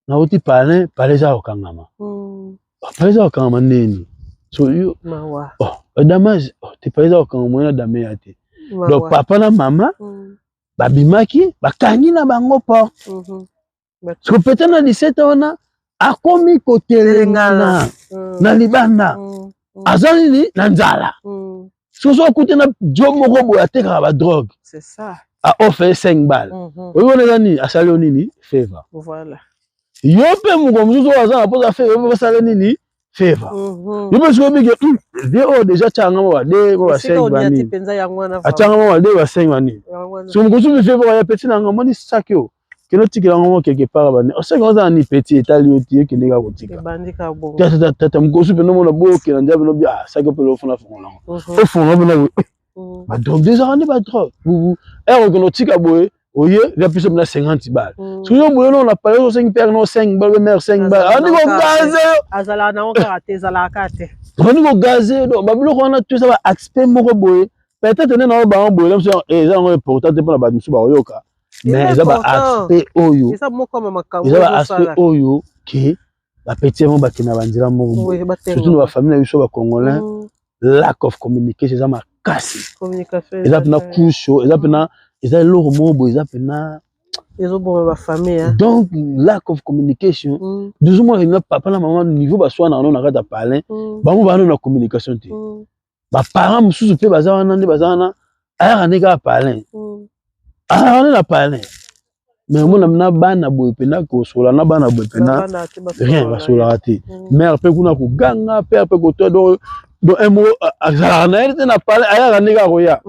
na oti parler za okangama Paiza wakangama nini so yo mawa dommage te paiza wakangama na dame ya te donc papa na mama babimaki bakangi na bango porte so peut-être na 17 wana akomi kotelengana na libanda azali ni na nzala so akuti na job moko boya tekaka ba drogue c'est ça a offert 5 balles oyona nani asali nini favor voilà yo pe muko mususu waza poza fe yo basala nini favor yo pe siko bige de o déjà changa mo de mo ba 5 bani achanga mo de ba 5 bani so muko su favor ya petit na ngamo ni sakyo kino tikira ngamo quelque part bani o seko za ni petit etali oti ke ndika kotika bandika bon tata muko su pe no mo na bo ke na ndiabe no bia sakyo pe lo funa fonga o fonga bana ba donc déjà on est pas trop er ko no tika boye oye repiso na 50 balles so yo boye no na paré 5 père no 5 balles mère 5 balles ani ko gaze azala na onka tezala kate ani ko gaze do babilo ko na tout ça ba aspect moko boye peut-être na ba boye là so ça ngo important te pour ba musu ba yoka mais ça ba aspect oyo ça moko mama kango ça ba aspect oyo que ba petit mo ba kina bandira moko surtout ba famille na biso ba congolais lack of communication ça ma casse communication ça na couche ça na eza eloko moko boye eza pena ezoboma bafamille donc lack of communication duzuma na papa na mama niveau baswana nano na kata parler bango bano na communication te ba parents mususu pe baza wana nde baza wana ayaka nde kaka parler ayaka nde na parler mais mona na bana boye pena kosola na bana boye pena rien basolaka te mère pe kuna koganga père pe kotoa donc un mot azalaka na ye te na parler ayaka nde kaka koya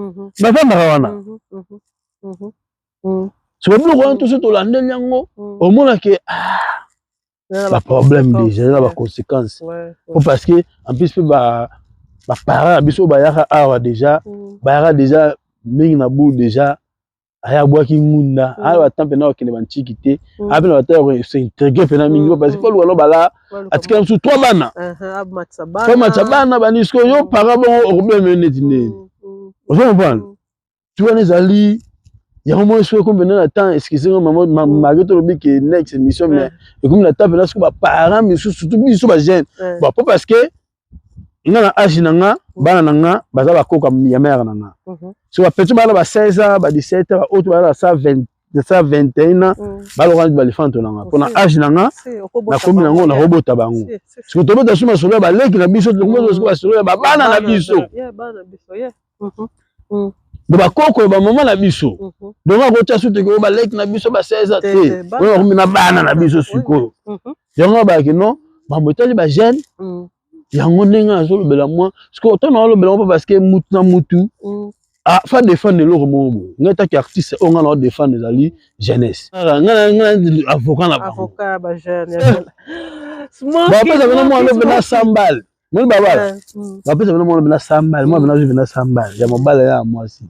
bafandaka wana so biloko wana toso tolandeli yango omona ke ba problème déjà na ba conséquences parce que en plus pe ba parents biso bayaka awa déjà bayaka déjà mingi na bu déjà aya bwaki ngunda awa temps pena okende banchiki te apena bataya s'intégrer pena mingi parce que lo bala atika msu 3 bana matsa bana banisko yo para bon problème neti nini ozo comprendre tu vois les ali il y a un moment où comme maintenant attends excusez-moi maman malgré tout le big next émission mais comme la table là ce que ba parents mais surtout biso ba jeune bon pas parce que ngana âge nanga bana nanga baza ba koka ya mère nanga so ba petit bana ba 16 ans ba 17 ans ba autre bana ça 20 ça 21 ans ba lo rendre ba elefanto nanga pona âge nanga na komi nango na robota bango ce que to bota suma solo ba leki na biso to ko so ba solo ba bana na biso bana biso de ba koko ba maman na biso donc ko tia soute ko ba leki na biso ba 16 ans te on ko na bana na biso siko yango ba ki non ba motali ba jeune yango ndenga zo lobela moi parce que autant na lobela moi parce que mutu na mutu a fa défendre le romo ngata ki artiste on nga na défendre les jeunesse nga avocat ba jeune ba pesa bana moi lobela sambal moi baba ba pesa bana moi lobela sambal moi bana lobela sambal ya mobala ya moi si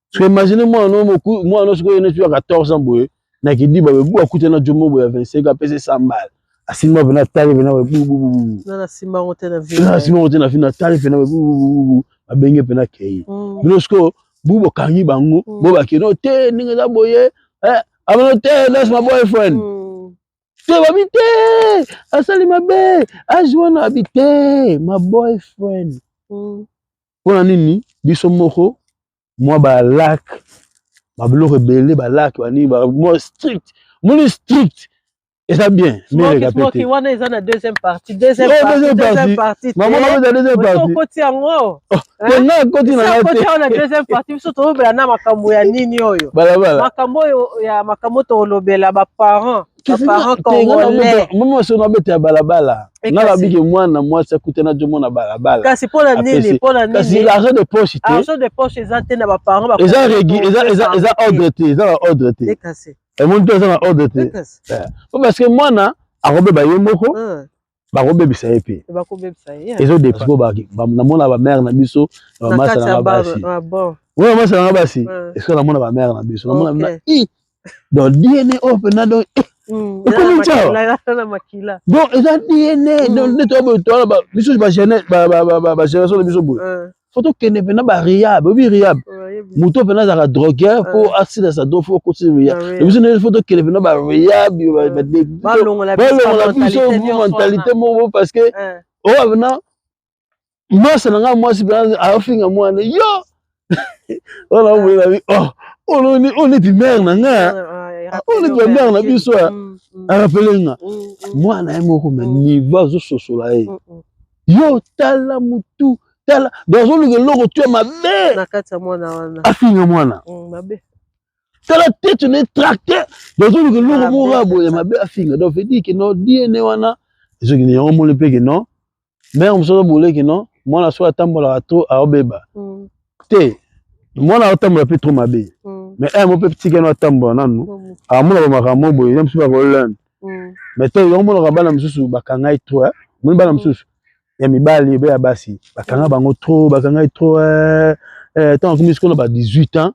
so imagine moi no siko ne tu a 14 ans boye na ki di ba bu akuta na jomo boye 25 a pesa sambal asimba bana tali bana bu na simba ngote na vie na simba ngote na vie na tali bana bu abenge pena kei binosco bubo kangi bango boba kino te ninga za boye amano te that's my boyfriend te babi te asali mabe ajwana habite my boyfriend pona nini biso moko moi ba lac ba biloko ebele ba lac bani ba moi strict et ça bien mais répéter wana eza na deuxième partie maman na deuxième partie koti yango na koti na koti na deuxième partie biso tolobela na makambo ya nini oyo makambo tolobela ba parents congolais mama so na bete ya balabala na la biki mwana mwasi akutana jomo na balabala kasi pona nini kasi l'argent de poche eza te na ba parents eza ordre te kasi et mon tour ça va ordre te parce que mwana akobeba ye moko bakobebisa ye pe ezo depuis ko na mona ba mère na biso ba masa na basi ouais masa na basi est-ce que na mona ba mère na biso na mona donc DNA open na donc comment ça donc eza DNA donc neto ba biso ba jeunesse ba génération de biso boy photo kene pena ba riable obi riable muto pena za drogueur pour acide sa do faut continuer et biso ne photo kene pena ba riable ba longola biso mentalité mo parce que oh vena moi ça nga moi si bien a finga moi yo on a vu la vie on est mère na nga on est mère na biso a rappeler nga moi na moko mais niveau zo sosola yo tala mutu tala dans le logo tu ma belle na kati ya mwana wana afinga mwana mabe tala tête ne tracté dans le logo mo rabo ya mabe afinga donc veut dire que non DNA wana je ne yon mo le pe que non mais on se boule que non mwana so atambola trop a obeba te mwana atambola pe trop mabe mais mon petit que no atambola nanu a mona ba makamo boye même si ba ko learn mais te yon mo bana msusu bakangai trop mo bana msusu ya mibali be ya basi bakanga bango trop bakanga trop tant comme ce ba 18 ans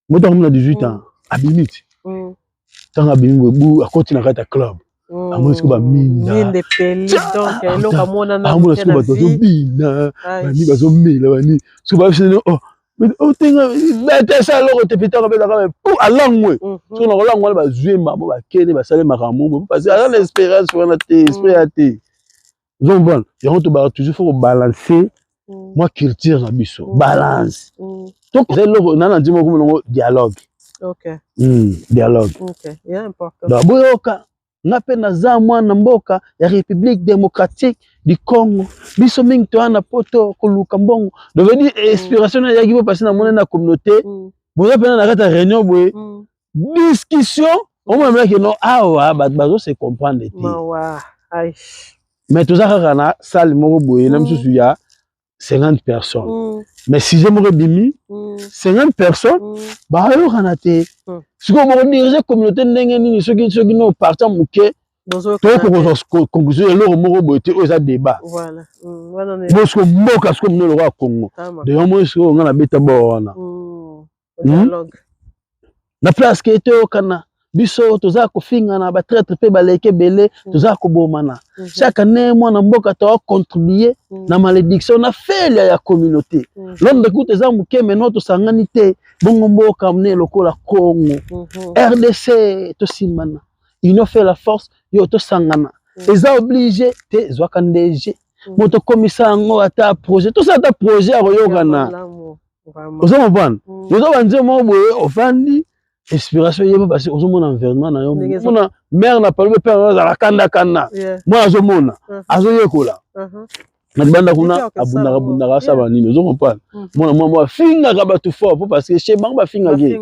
moi tant comme 18 ans abimiti tant abimiti bu akoti na kata club amona ce ba mina de peli donc eloko mona na amona ce ba to bina bani bazo mila bani so ba fini mais o tenga bete ça loko te pita ka bela ka pour alangwe so na kolangwa ba zuemba bo ba kene ba sale makambo parce que à l'espérance on a esprit à te donc bon il faut toujours faut balancer moi culture na biso balance donc c'est le nana ndimo ko dialogue dialogue yeah important donc boyoka ngape na za mwana mboka ya République démocratique du Congo biso mingi to ana poto ko luka mbongo donc veut dire inspiration ya qui peut passer na mona na communauté boza pena na kata réunion boye discussion au moins que non awa bazo se comprendre te mais tout ça quand na salle moko boye na msusu ya 50 personnes mais si je me bimi 50 personnes ba yo kana te siko mo diriger communauté ndenge nini soki no partant muke to ko conclusion le moko boye te o za débat voilà parce que mboka siko mno le Congo de yo mo siko ngana beta bo wana dialogue na place que te o kana biso toza kofinga na ba traître pe baleke belé toza ko bomana chaque année mwana mboka to contribuer na malédiction na failure ya communauté l'homme de écoute za muke meno to sangani te bongo mboka mne lokola Congo RDC to simana il fait la force yo to sangana eza obligé te zwaka ndeje moto komisa ngo ata projet to ça ta projet a koyokana ozo mbana yo banze mo boye ofandi inspiration yeba parce que ozo mona environnement na yo mona mère na parole pe na kanda kana moi azo mona azo yekola na banda kuna abunda sa banini ozo comprendre mona moi finga ka batu fort parce que chez bango ba finga ge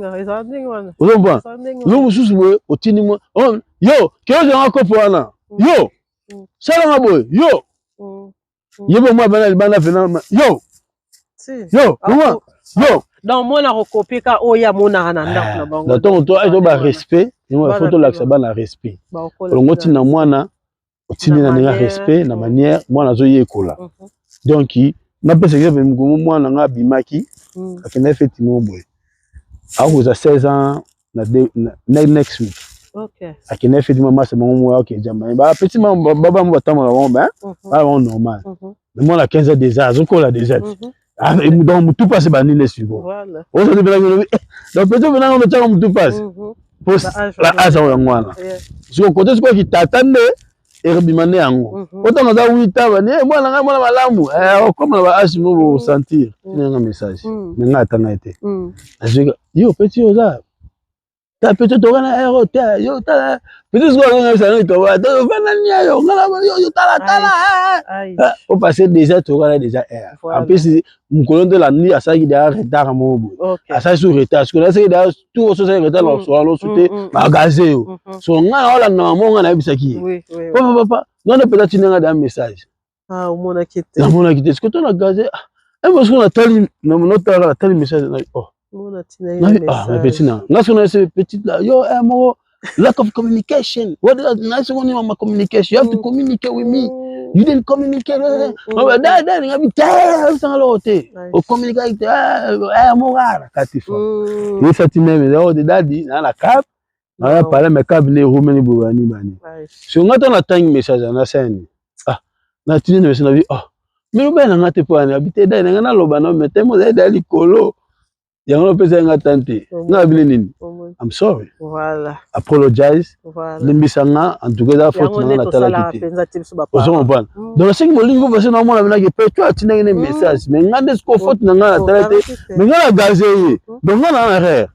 ozo comprendre yo mususu boye otini mo yo kyo zo ngako wana yo sala ngabo yo yeba moi bana vena yo donc mona recopier ka oya mona na ndako na bango donc to azo ba respect moi photo la bana respect ngoti na mwana otini na nga respect na manière mwana zo yekola donc na pesa exemple ngumu mwana nga bimaki akena feti mo boy akoza 16 ans na next week akena feti mama se mo ok jamba ba petit mama baba mo batama la bomba ba normal mais mwana 15 ans déjà azokola déjà Donc tout passe bani les suivants. Voilà. On se dit donc peut-être maintenant on tient tout passe. Pour la asa wa ngwana. Si on côté quoi qui t'attendait et rebimane yango. Autant on a 8 ans bani moi na moi malamu comme on va agi nous sentir. C'est un message. Mais nga tanga été. Yo petit oza. Ta petit orana héros ta yo ta petit quoi on ça non quoi ta vanani yo ngala yo tala on passer déjà tu orana déjà air en plus mukolo de la nuit à ça qui derrière retard mon bout à ça sur retard parce que là c'est derrière tout ça c'est retard là sur l'autre côté magasin yo so ngala wala na mo ngana bisaki papa non peut-être tu n'as pas de message au mon a quitté est-ce que tu as gazé parce qu'on a tali notre tali message oh mais petit non là on a ce petit là yo mo lack of communication what is nice one in my communication you have to communicate with me you didn't communicate da ngabi ta ça l'autre au communiquer mo rara katifo yo sati même là de dadi na la cap na parler mais cap ne rumeni bobani bani so ngata na tang message na send na tini message na bi mais ben na ngate po na habiter da na loba na mais temo da likolo yango pesa nga tante nga bile nini I'm sorry apologize limbisanga en tout cas faute na tala kiti ozo mbana donc c'est que molingo parce que na mona bina ke peto atina une message mais nga desko faute na nga tala te mais nga gazé donc nga na erreur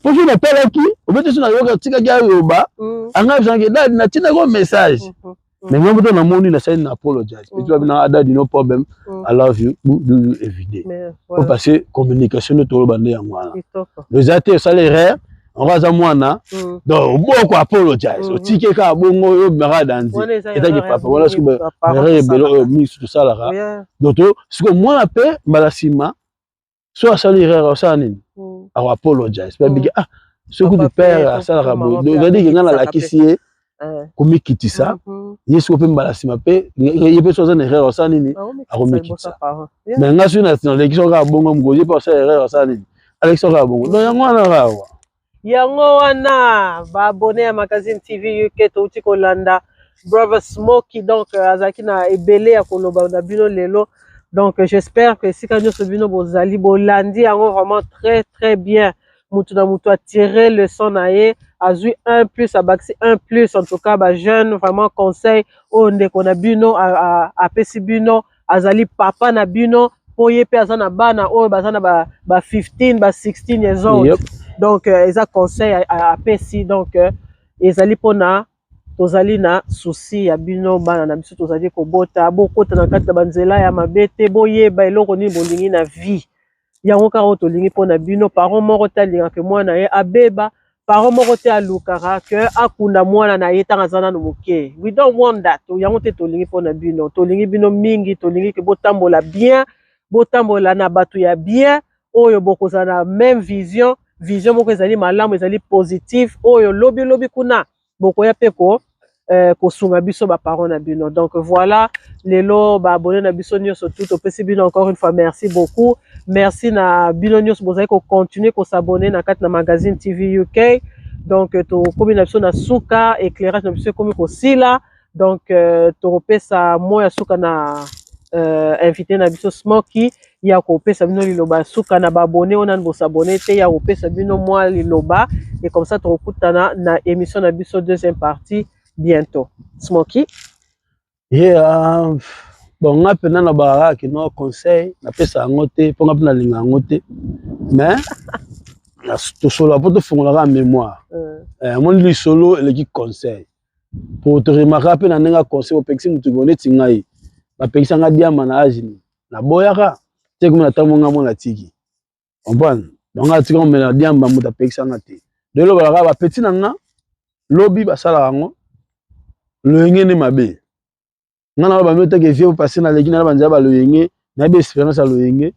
pour que na tala ki obete sona yoga tika ga yoba anga bizange da na tina go message mais moi na moni na say na apologize et tu vas bina ada no problem I love you do every day pour passer communication de tout le bande yango les athées ça l'erreur on va za mwana donc beaucoup apologize o tike ka bongo yo mera danzi et ta papa voilà ce que erreur belo mix tout ça là donc ce que moi appelle balasima soit ça l'erreur ça nini a apologize pas big ce que du père ça la donc je dis que ngana la kisi komi kitisa yesu ko pemba la sima pe yepe so za erreur ça nini a komi kitisa mais nga su na l'élection ka bongo ngoje pa ça erreur ça nini élection ka bongo donc yango na rawa yango wana ba abonné à Magazine TV UK touti ko landa brother Smoky donc azaki na ebele ya koloba na bino lelo donc j'espère que si kanyo so bino bozali bolandi yango vraiment très très bien mutu na mutu a tiré le son na ye azui 1+ abaxi 1+ en tout cas ba jeune vraiment conseil o ndeko na bino a pesi bino azali papa na bino po ye pe azana bana o bazana ba 15 ba 16 years old donc eza conseil a pesi donc ezali pona tozali na souci ya bino bana na biso tozali kobota bokota na kati na banzela ya mabete boyeba eloko nini bolingi na vie yango kaka tolingi pona bino parent moko te alingaka mwana ye abeba parent moko te alukaka ke akunda mwana na ye ntango aza nano moke we don't want that yango te tolingi pona bino tolingi bino mingi tolingi ke botambola bien botambola na bato ya bien oyo bokozala na même vision moko ezali malamu ezali positif oyo lobi kuna bokoya pe kosunga biso ba parents na bino donc voilà lelo ba abonné na biso nyonso tout opesi bino encore une fois merci beaucoup merci na bino nyonso bozali ko continuer ko s'abonner na kati na Magazine TV UK donc to komi na biso na suka éclairage na biso komi ko sila donc to repesa moya suka na invité na biso Smoky ya kopesa bino liloba suka na babone ona bo s'abonner te ya kopesa bino moi liloba et comme ça to rekutana na émission na biso deuxième partie bientôt Smoky bon nga pena na baraka ki no conseil na pesa ngote po nga pena linga ngote mais to solo po to fongola mémoire mon li solo et qui conseil pour te remarquer pe na nga conseil opexi mutu boné tingai ba pexi nga diama na ajini na boyaka te comme na tamu nga mona tiki comprendre donc nga tiki on me na diamba muta pexi nga te de lo ba petit na nga lobby ba sala ngo le ngene mabe ngana ba meta ke vie passer na leki na banza ba loyenge na be expérience à loyenge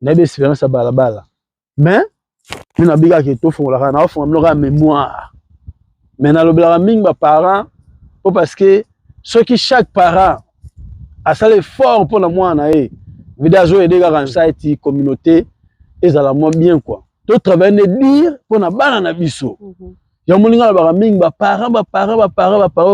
na be expérience à balabala mais na biga ke to fongola na fongola mémoire mais na lobela mingi ba parents parce que ce qui chaque parent a ça l'effort pour la moi na e vidazo aider ga society communauté ezala moi bien quoi to travailler ne dire pour na bana na biso ya moninga ba mingi ba parents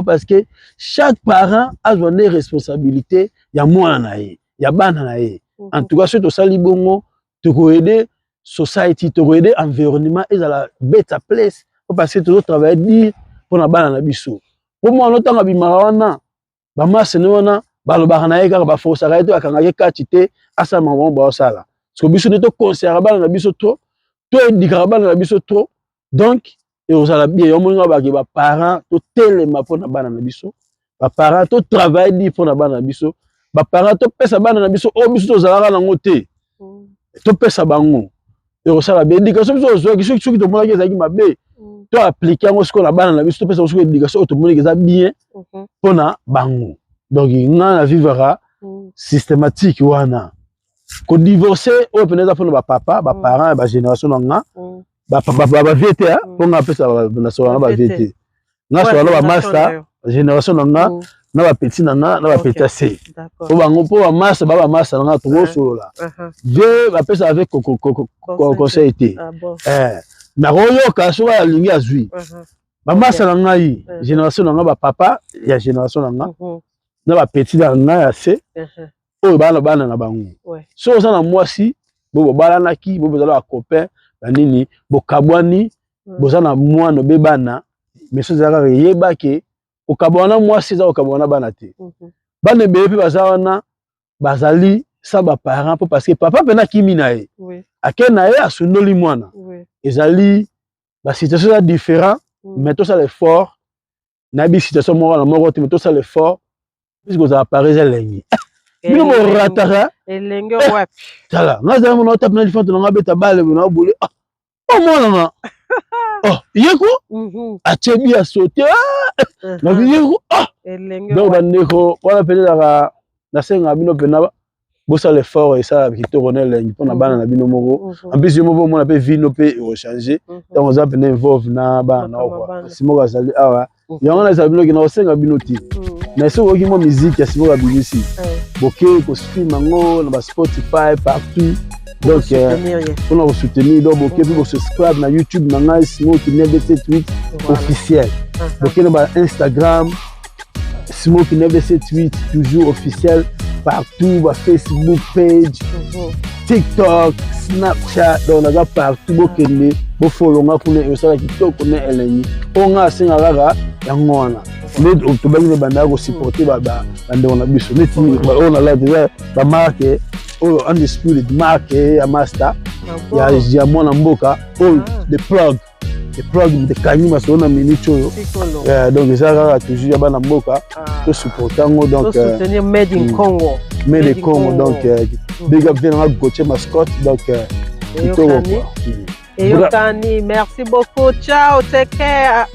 parce que chaque parent a donné responsabilité ya mwana na ye ya bana na ye En tout cas, si tu sali bongo, tu peux aider society, tu peux aider environnement et la bête à place. Parce que tu dois travailler dire pour la banane biso. Pour moi, on a bimarawana, bamasse newana, balobana eka ba force arrêter akangaki katite asa mambo ba sala. Parce que biso ne to conserver banane biso trop, to edikara banane biso trop. Donc, et aux ala bien, yo moninga ba ke ba parents to telema pour na banane biso. Ba parents to travailler dire pour na banane biso. Ba parents to pesa banane biso, o biso to zalaka na ngote. To pesa bango. Et aux ala bien, éducation biso zo ki soki to monaki ezaki mabe. To appliquer ngo siko na banane biso to pesa siko éducation to monaki eza bien pour na bango. Donc, il y a vivra systématique. Quand divorcer, on peut dire pour papa, parents, la génération, papa VT, on appelle ça la VT. On a master, la génération, on a petit, on a petit C. On a master, on a master, on a trop solo là. Je appelle ça avec conseil. Mais on a sur la ligne à zui. Ma master, on a génération, on a papa, il y a génération, on a. Na ba petit dans na assez o ba na bango so ça na moi si bo bala na ki bo zala copain na nini bo kabwani bo za na moi no bebana mais so za ka yeba ke o kabwana moi si za o kabwana bana te bana be pe bazana bazali sa ba parents parce que papa pena kimi na ye akena ye asundoli mwana ezali ba situation différent mais tout ça l'effort na bi situation mo na moko te mais tout ça l'effort puisque vous apparaissez l'ennemi. Mais vous ratez. Et l'ennemi wapi. Tala. Nous avons notre tapis d'éléphant dans la bête à balle, vous n'avez boulé. Oh moi là. Oh, yeko. Achebi a sauté. Na yeko. Ah. Donc on est on appelle la senga bino penaba. Bossa l'effort et ça qui te connaît l'ennemi pour na bana na bino moko. En plus je me vois mon appelle vino pe rechanger. Donc on a besoin involve na ba na quoi. Si moi azali awa. Yango na zabino ki na senga bino ti. Mais si vous avez une musique, c'est vous avez ici. Ok, vous stream sur Spotify partout. Donc, on va soutenir. Donc, ok, vous subscribe na YouTube, na Smoke 978 officiel. Ok, na Instagram, Smoke 978 toujours officiel partout. Facebook page, TikTok, Snapchat. Donc, on a partout. Ok, vous follow nga pour les gens qui connaissent Eleni. On a un raga yangona. Mais tu vas nous supporter on a biso. On a là déjà la marque undisputed marque à master. Il y a mon amboka. The plug de Kanyima sur una minute. Donc ça toujours ya bana mboka to supporter donc soutenir Made in Congo. Made in Congo donc big up venant Gauthier mascotte donc Et Yokani, merci beaucoup. Ciao, take care.